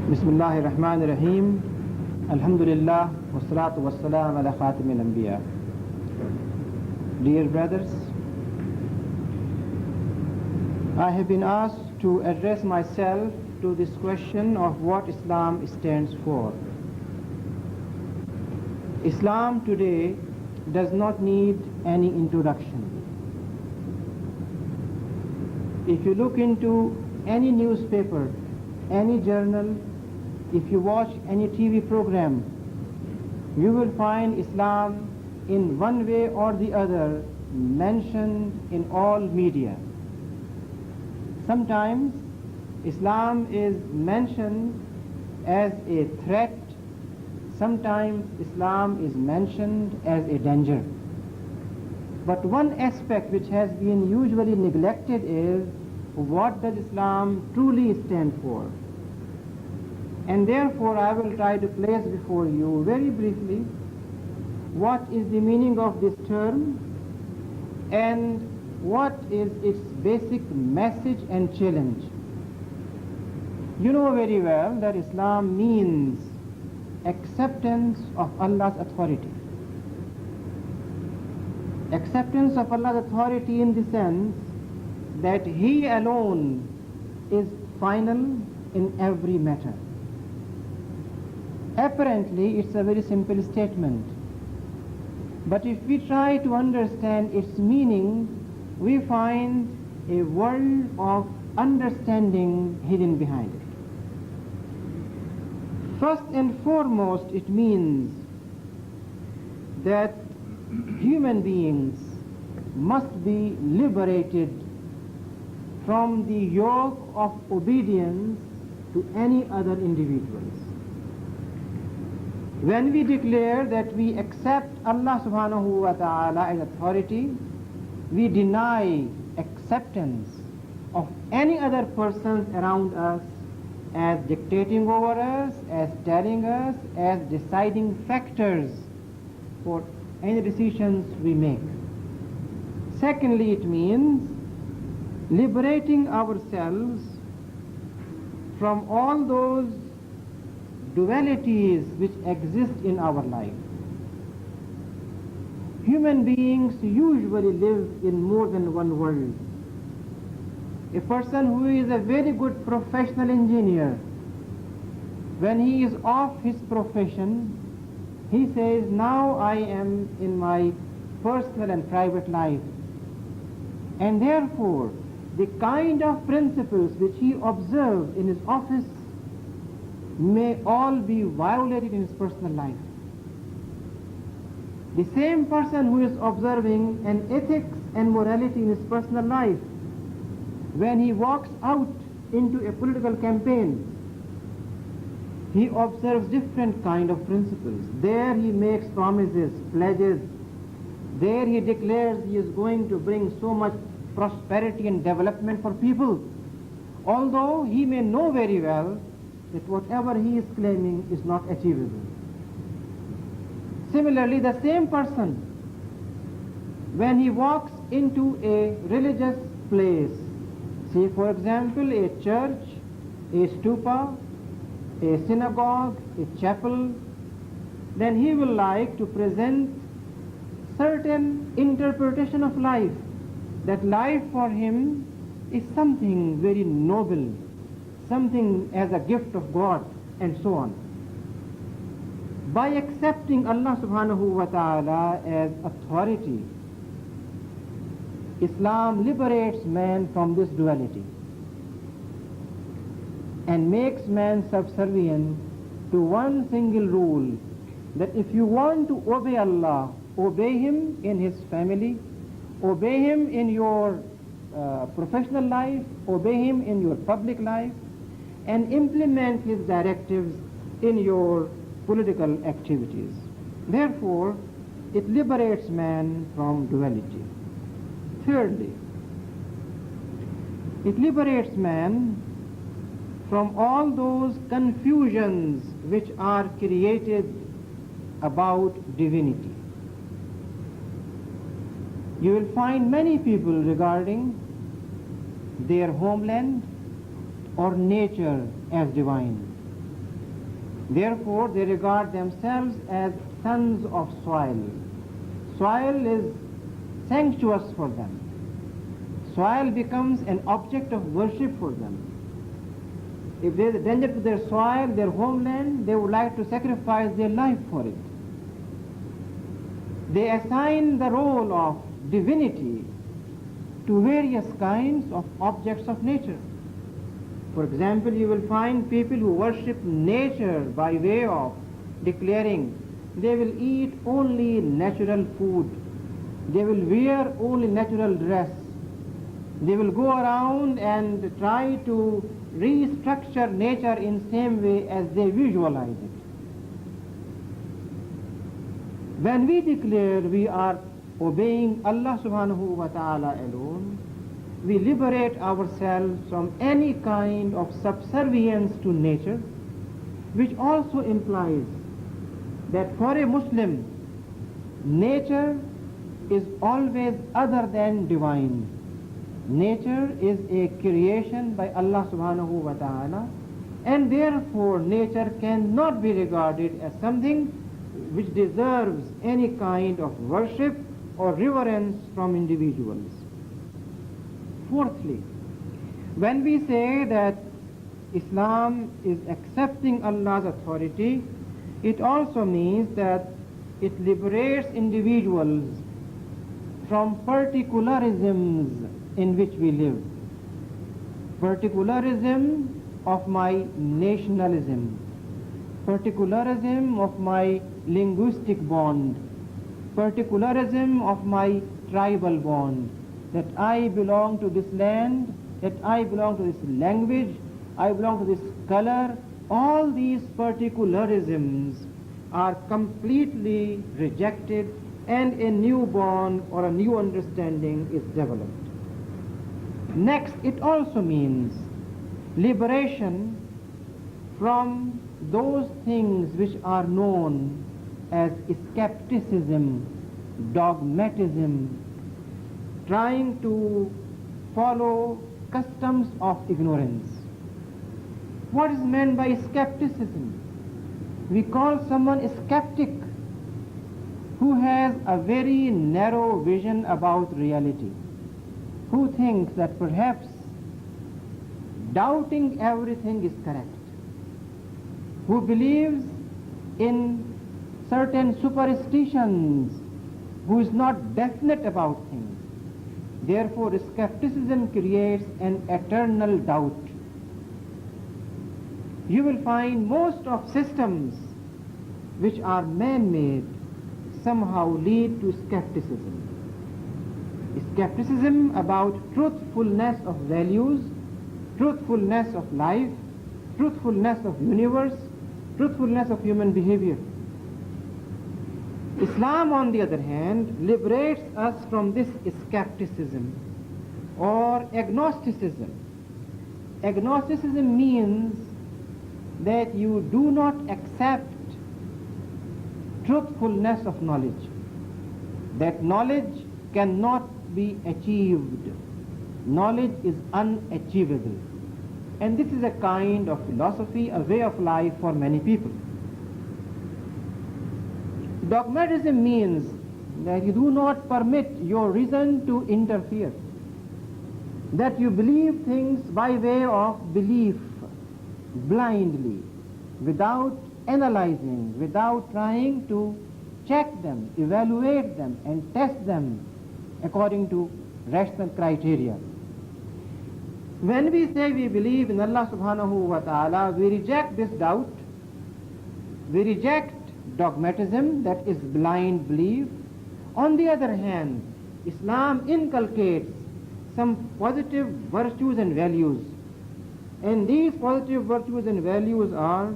Bismillahir Rahmanir Rahim. Alhamdulillah, wassalatu wassalam ala khatimil anbiya. Dear brothers, I have been asked to address myself to this question of what Islam stands for. Islam today does not need any introduction. If you look into any newspaper, any journal, if you watch any TV program, you will find Islam in one way or the other mentioned in all media. Sometimes Islam is mentioned as a threat, sometimes Islam is mentioned as a danger. But one aspect which has been usually neglected is, what does Islam truly stand for? And therefore I will try to place before you very briefly what is the meaning of this term and what is its basic message and challenge. You know very well that Islam means acceptance of Allah's authority. Acceptance of Allah's authority in the sense that He alone is final in every matter. Apparently, it's a very simple statement. But if we try to understand its meaning, we find a world of understanding hidden behind it. First and foremost, it means that human beings must be liberated from the yoke of obedience to any other individuals. When we declare that we accept Allah subhanahu wa ta'ala as authority, we deny acceptance of any other persons around us as dictating over us, as telling us, as deciding factors for any decisions we make. Secondly, it means liberating ourselves from all those dualities which exist in our life. Human beings usually live in more than one world. A person who is a very good professional engineer, when he is off his profession, he says, now I am in my personal and private life. And therefore, the kind of principles which he observes in his office may all be violated in his personal life. The same person who is observing an ethics and morality in his personal life, when he walks out into a political campaign, he observes different kind of principles. There he makes promises, pledges. There he declares he is going to bring so much prosperity and development for people, although he may know very well that whatever he is claiming is not achievable. Similarly, the same person, when he walks into a religious place, say for example a church, a stupa, a synagogue, a chapel, then he will like to present certain interpretation of life, that life for him is something very noble, something as a gift of God, and so on. By accepting Allah subhanahu wa ta'ala as authority, Islam liberates man from this duality and makes man subservient to one single rule, that if you want to obey Allah, obey Him in His family, obey Him in your professional life, obey Him in your public life, and implement His directives in your political activities. Therefore, it liberates man from duality. Thirdly, it liberates man from all those confusions which are created about divinity. You will find many people regarding their homeland or nature as divine. Therefore, they regard themselves as sons of soil. Soil is sanctuous for them. Soil becomes an object of worship for them. If there is a danger to their soil, their homeland, they would like to sacrifice their life for it. They assign the role of divinity to various kinds of objects of nature. For example, you will find people who worship nature by way of declaring they will eat only natural food, they will wear only natural dress, they will go around and try to restructure nature in the same way as they visualize it. When we declare we are obeying Allah subhanahu wa ta'ala alone, we liberate ourselves from any kind of subservience to nature, which also implies that for a Muslim, nature is always other than divine. Nature is a creation by Allah subhanahu wa ta'ala, and therefore nature cannot be regarded as something which deserves any kind of worship or reverence from individuals. Fourthly, when we say that Islam is accepting Allah's authority, it also means that it liberates individuals from particularisms in which we live. Particularism of my nationalism, particularism of my linguistic bond, particularism of my tribal bond, that I belong to this land, that I belong to this language, I belong to this color. All these particularisms are completely rejected, and a new bond or a new understanding is developed. Next, it also means liberation from those things which are known as skepticism, dogmatism, trying to follow customs of ignorance. What is meant by skepticism? We call someone a skeptic who has a very narrow vision about reality, who thinks that perhaps doubting everything is correct, who believes in certain superstitions, who is not definite about things. Therefore, skepticism creates an eternal doubt. You will find most of systems which are man-made somehow lead to skepticism. Skepticism about truthfulness of values, truthfulness of life, truthfulness of universe, truthfulness of human behavior. Islam, on the other hand, liberates us from this skepticism or agnosticism. Agnosticism means that you do not accept truthfulness of knowledge, that knowledge cannot be achieved. Knowledge is unachievable. And this is a kind of philosophy, a way of life for many people. Dogmatism means that you do not permit your reason to interfere, that you believe things by way of belief, blindly, without analyzing, without trying to check them, evaluate them, and test them according to rational criteria. When we say we believe in Allah subhanahu wa ta'ala, we reject this doubt, we reject dogmatism, that is blind belief. On the other hand, Islam inculcates some positive virtues and values. And these positive virtues and values are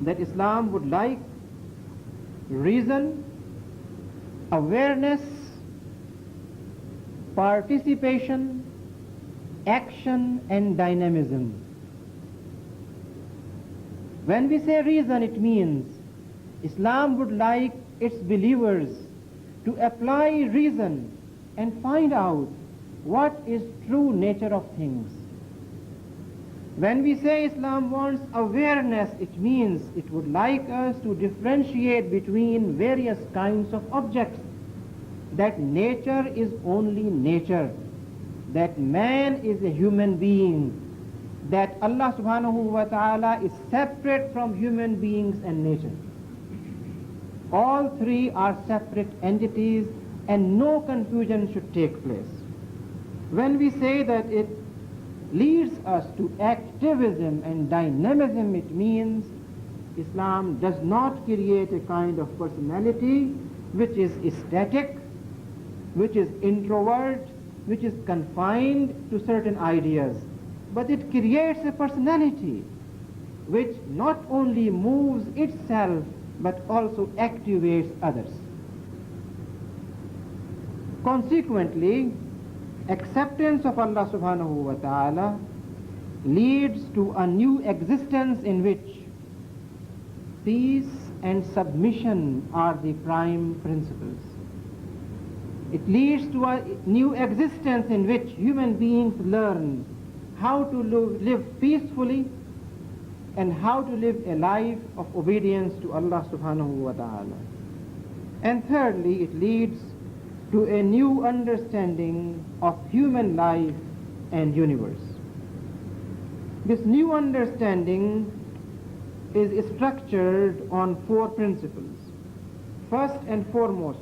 that Islam would like reason, awareness, participation, action, and dynamism. When we say reason, it means Islam would like its believers to apply reason and find out what is true nature of things. When we say Islam wants awareness, it means it would like us to differentiate between various kinds of objects. That nature is only nature. That man is a human being. That Allah subhanahu wa ta'ala is separate from human beings and nature. All three are separate entities and no confusion should take place. When we say that it leads us to activism and dynamism, it means Islam does not create a kind of personality which is static, which is introvert, which is confined to certain ideas, but it creates a personality which not only moves itself but also activates others. Consequently, acceptance of Allah subhanahu wa ta'ala leads to a new existence in which peace and submission are the prime principles. It leads to a new existence in which human beings learn how to live peacefully and how to live a life of obedience to Allah subhanahu wa ta'ala. And thirdly, it leads to a new understanding of human life and universe. This new understanding is structured on four principles. First and foremost,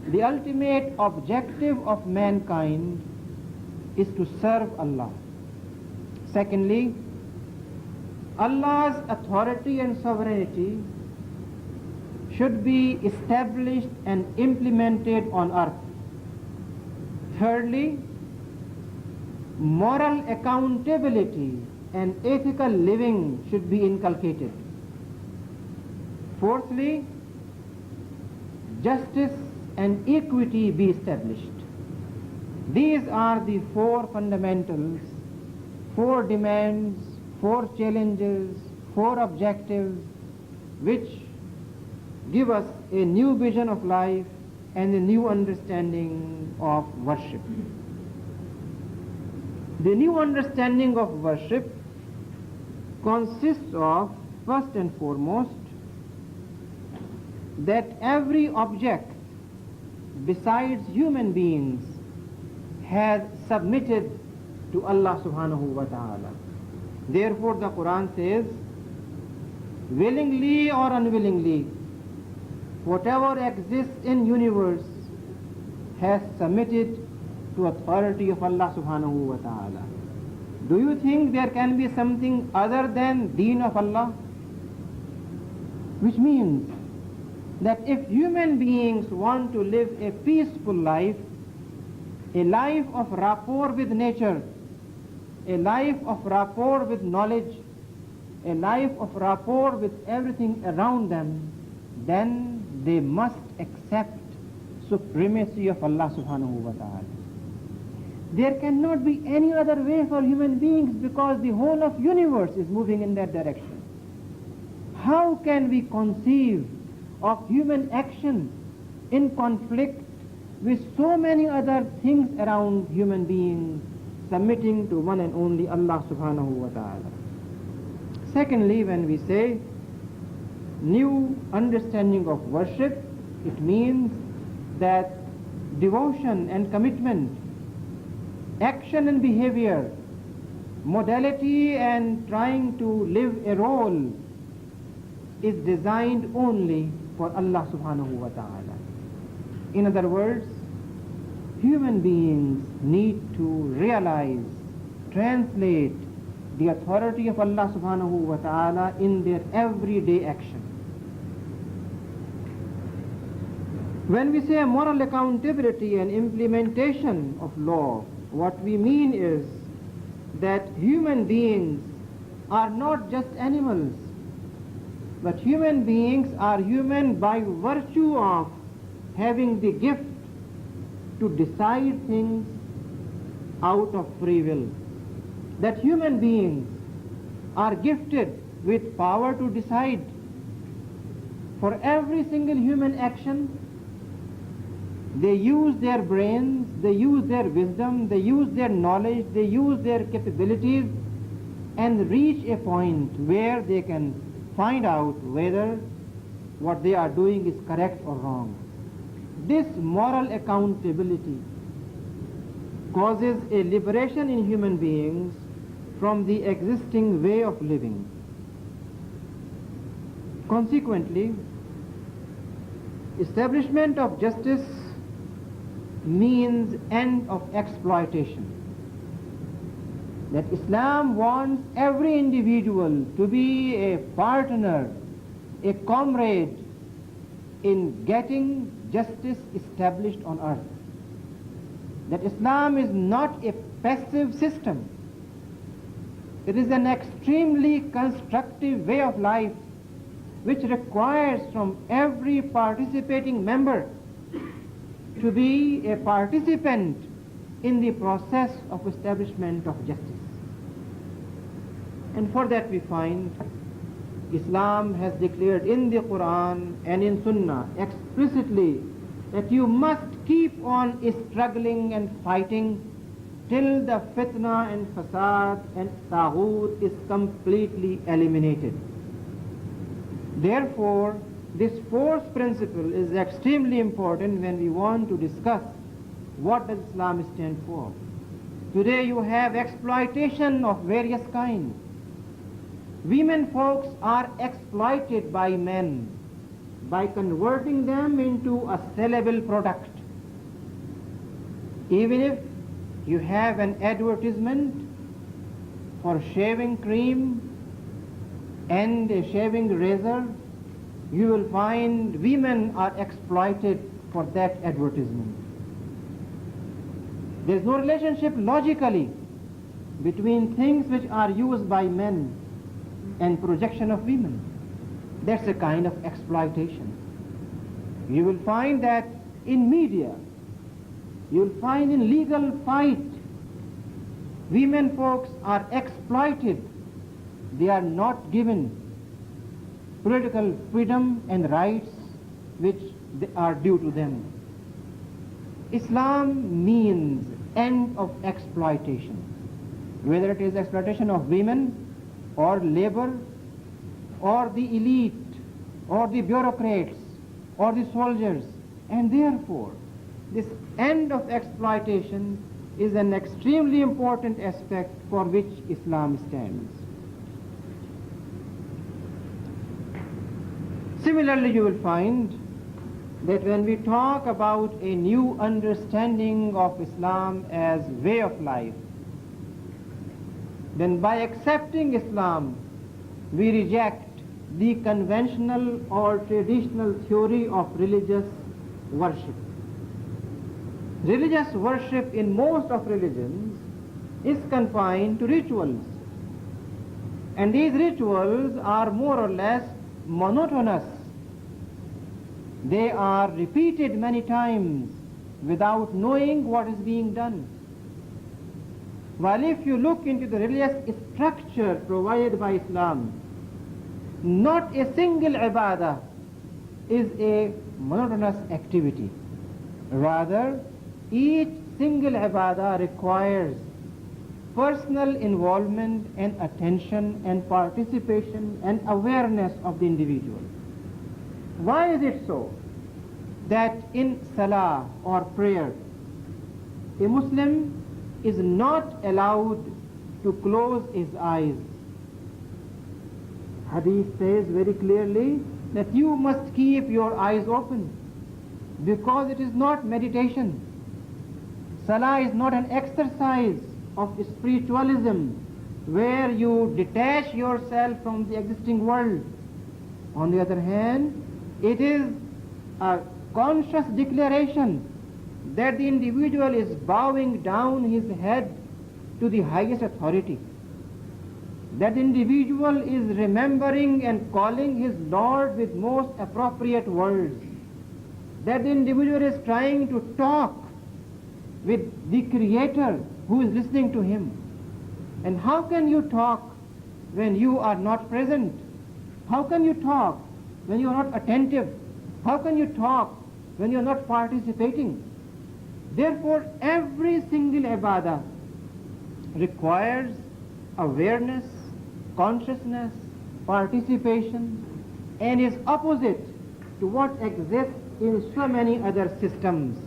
the ultimate objective of mankind is to serve Allah. Secondly, Allah's authority and sovereignty should be established and implemented on earth. Thirdly, moral accountability and ethical living should be inculcated. Fourthly, justice and equity be established. These are the four fundamentals, four demands, four challenges, four objectives which give us a new vision of life and a new understanding of worship. The new understanding of worship consists of, first and foremost, that every object besides human beings has submitted to Allah subhanahu wa ta'ala. Therefore the Quran says, willingly or unwillingly, whatever exists in universe has submitted to authority of Allah subhanahu wa ta'ala. Do you think there can be something other than deen of Allah? Which means that if human beings want to live a peaceful life, a life of rapport with nature, a life of rapport with knowledge, a life of rapport with everything around them, then they must accept supremacy of Allah subhanahu wa ta'ala. There cannot be any other way for human beings because the whole of universe is moving in that direction. How can we conceive of human action in conflict with so many other things around human beings submitting to one and only Allah subhanahu wa ta'ala? Secondly, when we say new understanding of worship, it means that devotion and commitment, action and behavior, modality and trying to live a role is designed only for Allah subhanahu wa ta'ala. In other words, human beings need to realize, translate the authority of Allah subhanahu wa ta'ala in their everyday action. When we say moral accountability and implementation of law, what we mean is that human beings are not just animals, but human beings are human by virtue of having the gift to decide things out of free will. That human beings are gifted with power to decide. For every single human action, they use their brains, they use their wisdom, they use their knowledge, they use their capabilities and reach a point where they can find out whether what they are doing is correct or wrong. This moral accountability causes a liberation in human beings from the existing way of living. Consequently, establishment of justice means end of exploitation. That Islam wants every individual to be a partner, a comrade in getting justice established on earth. That Islam is not a passive system. It is an extremely constructive way of life which requires from every participating member to be a participant in the process of establishment of justice. And for that we find Islam has declared in the Quran and in Sunnah explicitly that you must keep on struggling and fighting till the fitna and fasad and taghut is completely eliminated. Therefore, this fourth principle is extremely important when we want to discuss what does Islam stand for. Today you have exploitation of various kinds. Women folks are exploited by men by converting them into a sellable product. Even if you have an advertisement for shaving cream and a shaving razor, you will find women are exploited for that advertisement. There is no relationship logically between things which are used by men and projection of women. That's a kind of exploitation. You will find that in media, you will find in legal fight, women folks are exploited. They are not given political freedom and rights which are due to them. Islam means end of exploitation, whether it is exploitation of women or labor or the elite or the bureaucrats or the soldiers. And therefore, this end of exploitation is an extremely important aspect for which Islam stands. Similarly, you will find that when we talk about a new understanding of Islam as way of life, then by accepting Islam, we reject the conventional or traditional theory of religious worship. Religious worship in most of religions is confined to rituals. And these rituals are more or less monotonous. They are repeated many times without knowing what is being done. While if you look into the religious structure provided by Islam, not a single ibadah is a monotonous activity. Rather, each single ibadah requires personal involvement and attention and participation and awareness of the individual. Why is it so that in Salah or prayer, a Muslim is not allowed to close his eyes? Hadith says very clearly that you must keep your eyes open because it is not meditation. Salah is not an exercise of spiritualism where you detach yourself from the existing world. On the other hand, it is a conscious declaration that the individual is bowing down his head to the highest authority. That the individual is remembering and calling his Lord with most appropriate words. That the individual is trying to talk with the Creator who is listening to him. And how can you talk when you are not present? How can you talk when you are not attentive? How can you talk when you are not participating? Therefore, every single ibadah requires awareness consciousness, participation, and is opposite to what exists in so many other systems.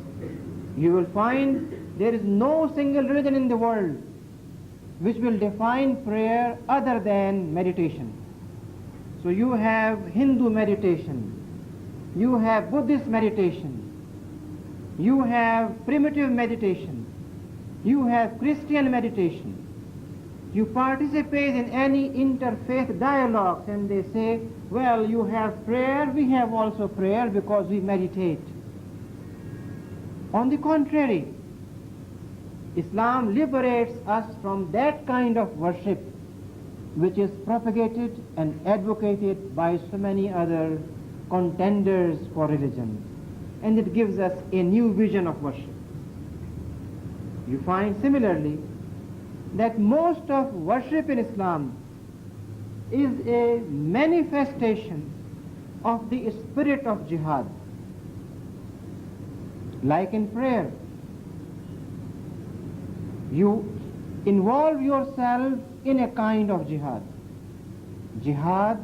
You will find there is no single religion in the world which will define prayer other than meditation. So you have Hindu meditation, you have Buddhist meditation, you have primitive meditation, you have Christian meditation. You participate in any interfaith dialogues and they say, well, you have prayer, we have also prayer because we meditate. On the contrary, Islam liberates us from that kind of worship which is propagated and advocated by so many other contenders for religion. And it gives us a new vision of worship. You find similarly that most of worship in Islam is a manifestation of the spirit of jihad. Like in prayer, you involve yourself in a kind of jihad. Jihad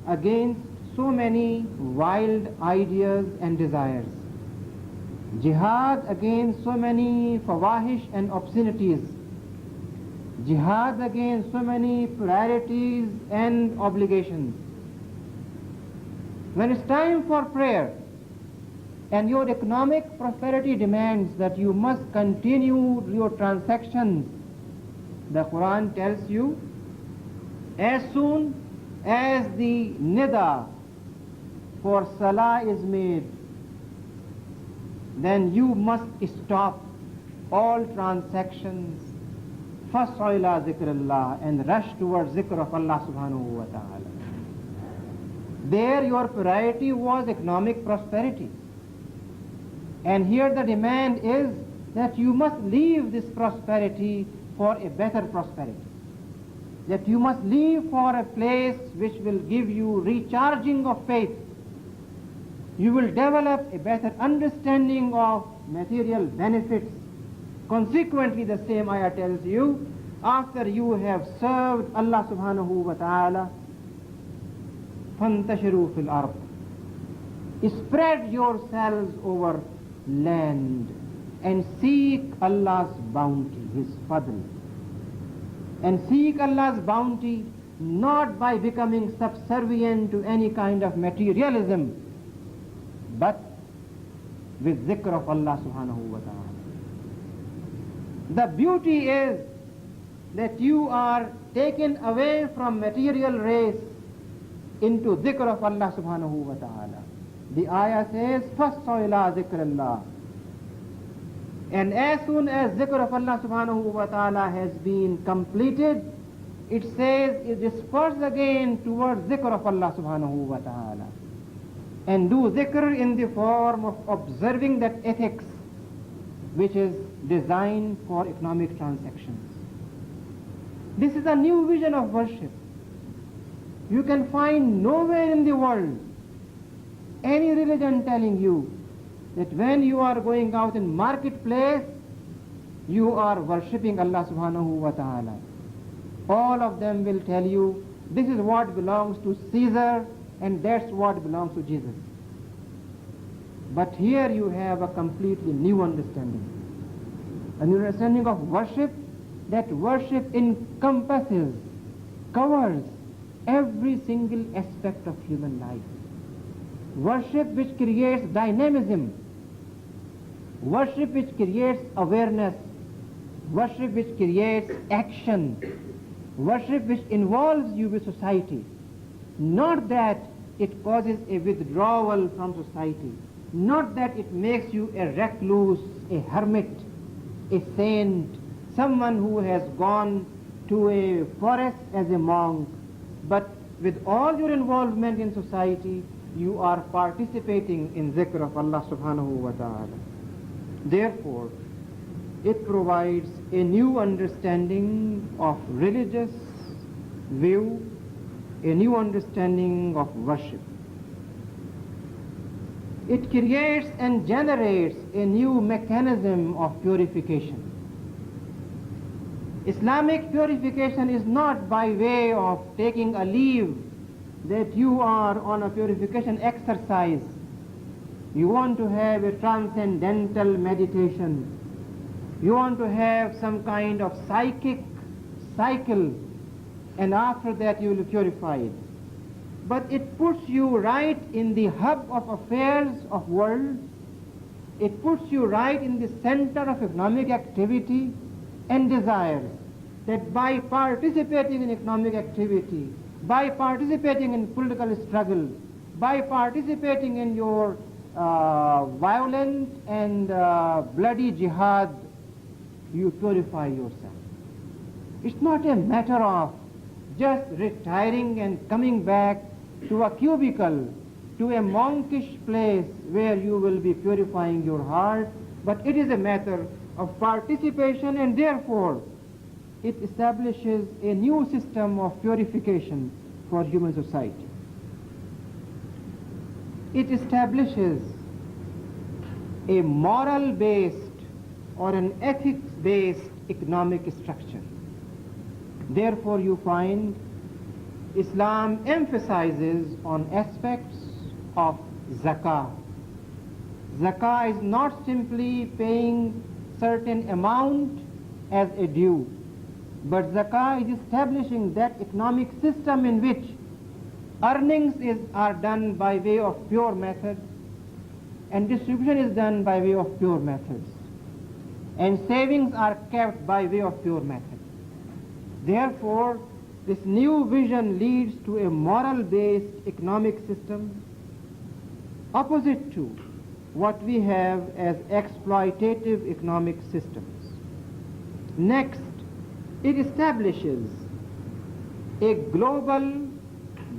against so many wild ideas and desires. Jihad against so many fawahish and obscenities. Jihad against so many priorities and obligations. When it's time for prayer and your economic prosperity demands that you must continue your transactions, the Quran tells you, as soon as the nida for Salah is made, then you must stop all transactions, فَاسْعُ إِلَىٰ ذِكْرِ اللَّهِ, and rush towards zikr of Allah subhanahu wa ta'ala. There your priority was economic prosperity. And here the demand is that you must leave this prosperity for a better prosperity. That you must leave for a place which will give you recharging of faith. You will develop a better understanding of material benefits. Consequently, the same ayah tells you, after you have served Allah subhanahu wa ta'ala, فَانْتَشِرُوا فِي الْأَرْضِ, spread yourselves over land and seek Allah's bounty, His fadl. And seek Allah's bounty not by becoming subservient to any kind of materialism, but with zikr of Allah subhanahu wa ta'ala. The beauty is that you are taken away from material race into zikr of Allah subhanahu wa ta'ala. The ayah says, فَاسْعُ إِلَىٰ ذِكْرِ اللَّهِ. And as soon as zikr of Allah subhanahu wa ta'ala has been completed, it says it disperse again towards zikr of Allah subhanahu wa ta'ala. And do zikr in the form of observing that ethics which is designed for economic transactions. This is a new vision of worship. You can find nowhere in the world any religion telling you that when you are going out in marketplace, you are worshipping Allah subhanahu wa ta'ala. All of them will tell you, this is what belongs to Caesar and that's what belongs to Jesus. But here you have a completely new understanding. An understanding of worship, that worship encompasses, covers every single aspect of human life. Worship which creates dynamism, worship which creates awareness, worship which creates action, worship which involves you with society. Not that it causes a withdrawal from society, not that it makes you a recluse, a hermit, a saint, someone who has gone to a forest as a monk, but with all your involvement in society, you are participating in zikr of Allah subhanahu wa ta'ala. Therefore, it provides a new understanding of religious view, a new understanding of worship. It creates and generates a new mechanism of purification. Islamic purification is not by way of taking a leave that you are on a purification exercise. You want to have a transcendental meditation. You want to have some kind of psychic cycle, and after that you will be purified. But it puts you right in the hub of affairs of world. It puts you right in the center of economic activity and desires, that by participating in economic activity, by participating in political struggle, by participating in your violent and bloody jihad, you purify yourself. It's not a matter of just retiring and coming back to a cubicle, to a monkish place where you will be purifying your heart, but it is a matter of participation, and therefore it establishes a new system of purification for human society. It establishes a moral-based or an ethics-based economic structure. Therefore you find Islam emphasizes on aspects of zakah. Zakah is not simply paying certain amount as a due, but zakah is establishing that economic system in which earnings are done by way of pure methods, and distribution is done by way of pure methods, and savings are kept by way of pure methods. Therefore, this new vision leads to a moral-based economic system opposite to what we have as exploitative economic systems. Next, it establishes a global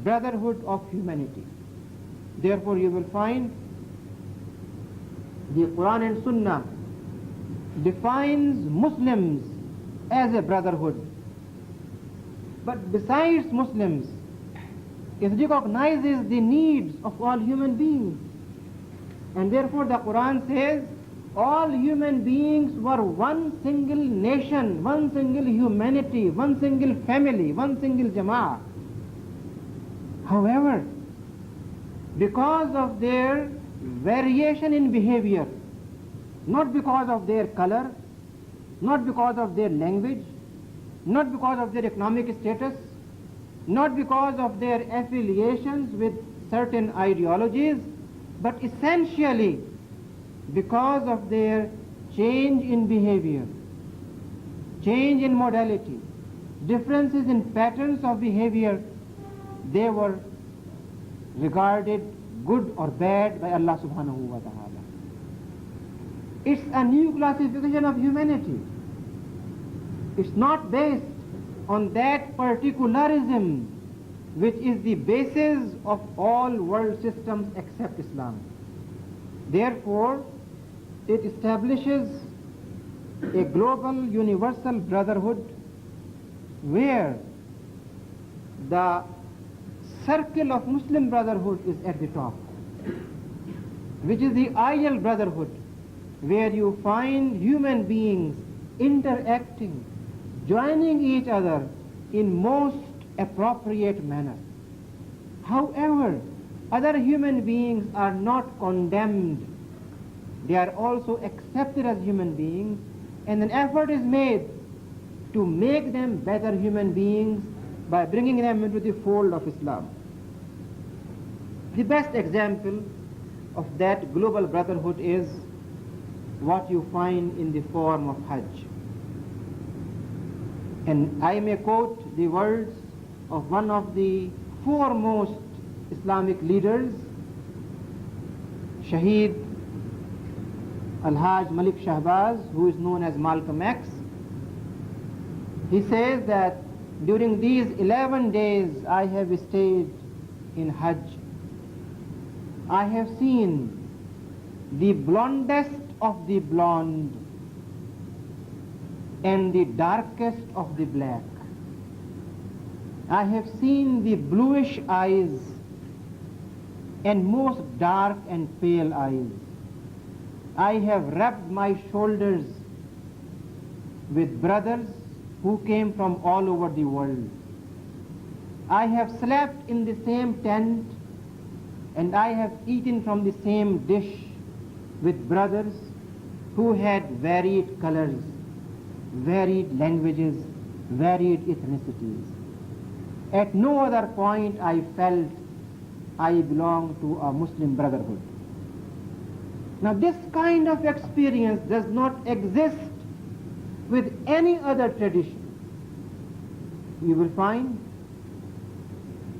brotherhood of humanity. Therefore, you will find the Quran and Sunnah defines Muslims as a brotherhood. But besides Muslims, it recognizes the needs of all human beings. And therefore the Quran says all human beings were one single nation, one single humanity, one single family, one single jama'ah. However, because of their variation in behavior, not because of their color, not because of their language, not because of their economic status, not because of their affiliations with certain ideologies, but essentially because of their change in behavior, change in modality, differences in patterns of behavior, they were regarded good or bad by Allah subhanahu wa ta'ala. It's a new classification of humanity. It's not based on that particularism which is the basis of all world systems except Islam. Therefore, it establishes a global universal brotherhood where the circle of Muslim brotherhood is at the top, which is the ideal brotherhood, where you find human beings interacting, joining each other in most appropriate manner. However, other human beings are not condemned. They are also accepted as human beings, and an effort is made to make them better human beings by bringing them into the fold of Islam. The best example of that global brotherhood is what you find in the form of Hajj. And I may quote the words of one of the foremost Islamic leaders, Shaheed Al-Hajj Malik Shahbaz, who is known as Malcolm X. He says that during these 11 days I have stayed in Hajj, I have seen the blondest of the blonde and the darkest of the black. I have seen the bluish eyes and most dark and pale eyes. I have rubbed my shoulders with brothers who came from all over the world. I have slept in the same tent and I have eaten from the same dish with brothers who had varied colors, varied languages, varied ethnicities. At no other point I felt I belong to a Muslim brotherhood. Now this kind of experience does not exist with any other tradition. You will find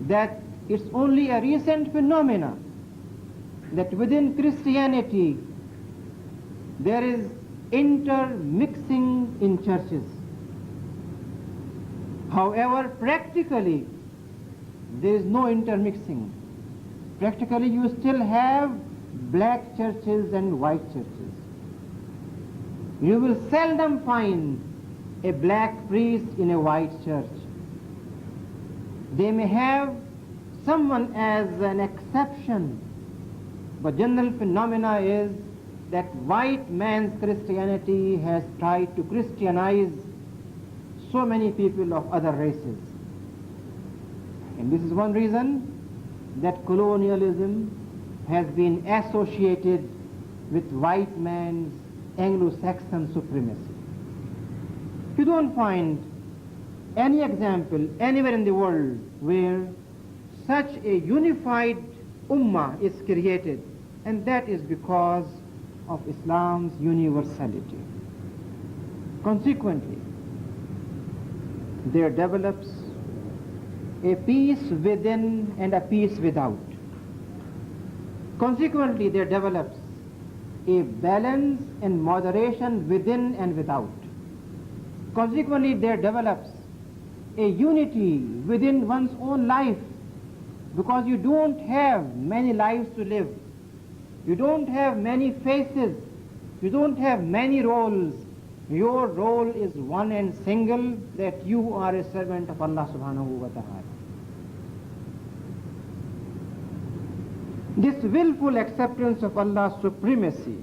that it's only a recent phenomena that within Christianity there is intermixing in churches. However, practically there is no intermixing. Practically you still have black churches and white churches. You will seldom find a black priest in a white church. They may have someone as an exception, but general phenomena is that white man's Christianity has tried to Christianize so many people of other races. And this is one reason that colonialism has been associated with white man's Anglo-Saxon supremacy. You don't find any example anywhere in the world where such a unified ummah is created, and that is because of Islam's universality. Consequently, there develops a peace within and a peace without. Consequently, there develops a balance and moderation within and without. Consequently, there develops a unity within one's own life, because you don't have many lives to live. You don't have many faces. You don't have many roles. Your role is one and single, that you are a servant of Allah subhanahu wa ta'ala. This willful acceptance of Allah's supremacy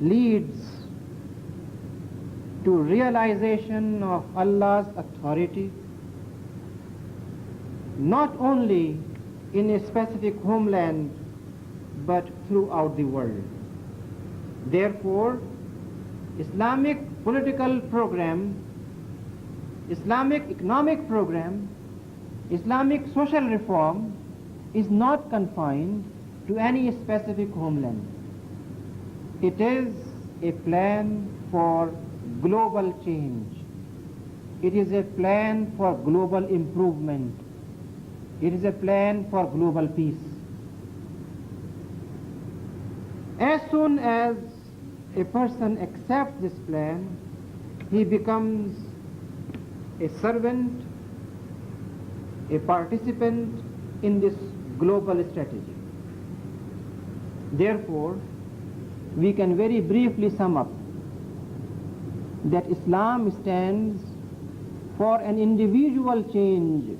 leads to realization of Allah's authority, not only in a specific homeland, but throughout the world. Therefore, Islamic political program, Islamic economic program, Islamic social reform is not confined to any specific homeland. It is a plan for global change. It is a plan for global improvement. It is a plan for global peace. As soon as a person accepts this plan, he becomes a servant, a participant in this global strategy. Therefore, we can very briefly sum up that Islam stands for an individual change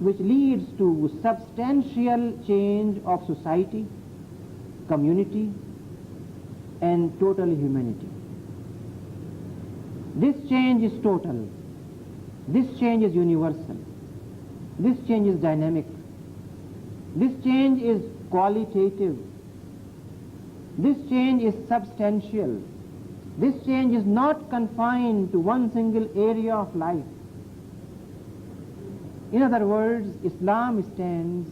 which leads to substantial change of society, community, and total humanity. This change is total. This change is universal. This change is dynamic. This change is qualitative. This change is substantial. This change is not confined to one single area of life. In other words, Islam stands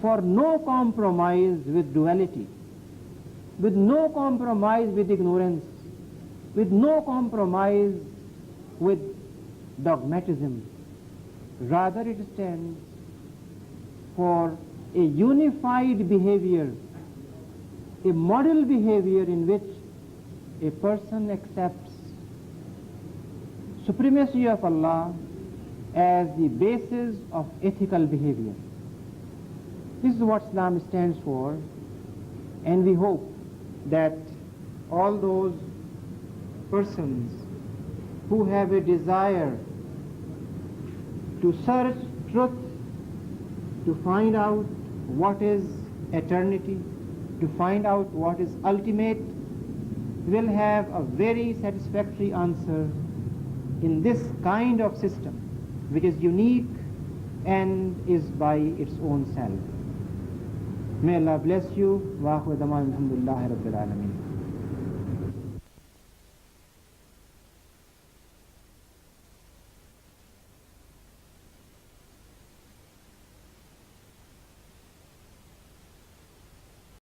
for no compromise with duality, with no compromise with ignorance, with no compromise with dogmatism. Rather, it stands for a unified behavior, a model behavior in which a person accepts supremacy of Allah as the basis of ethical behavior. This is what Islam stands for, and we hope that all those persons who have a desire to search truth, to find out what is eternity, to find out what is ultimate, will have a very satisfactory answer in this kind of system, which is unique and is by its own self. May Allah bless you. Wa akhiru da'wana alhamdulillahi rabbil alameen.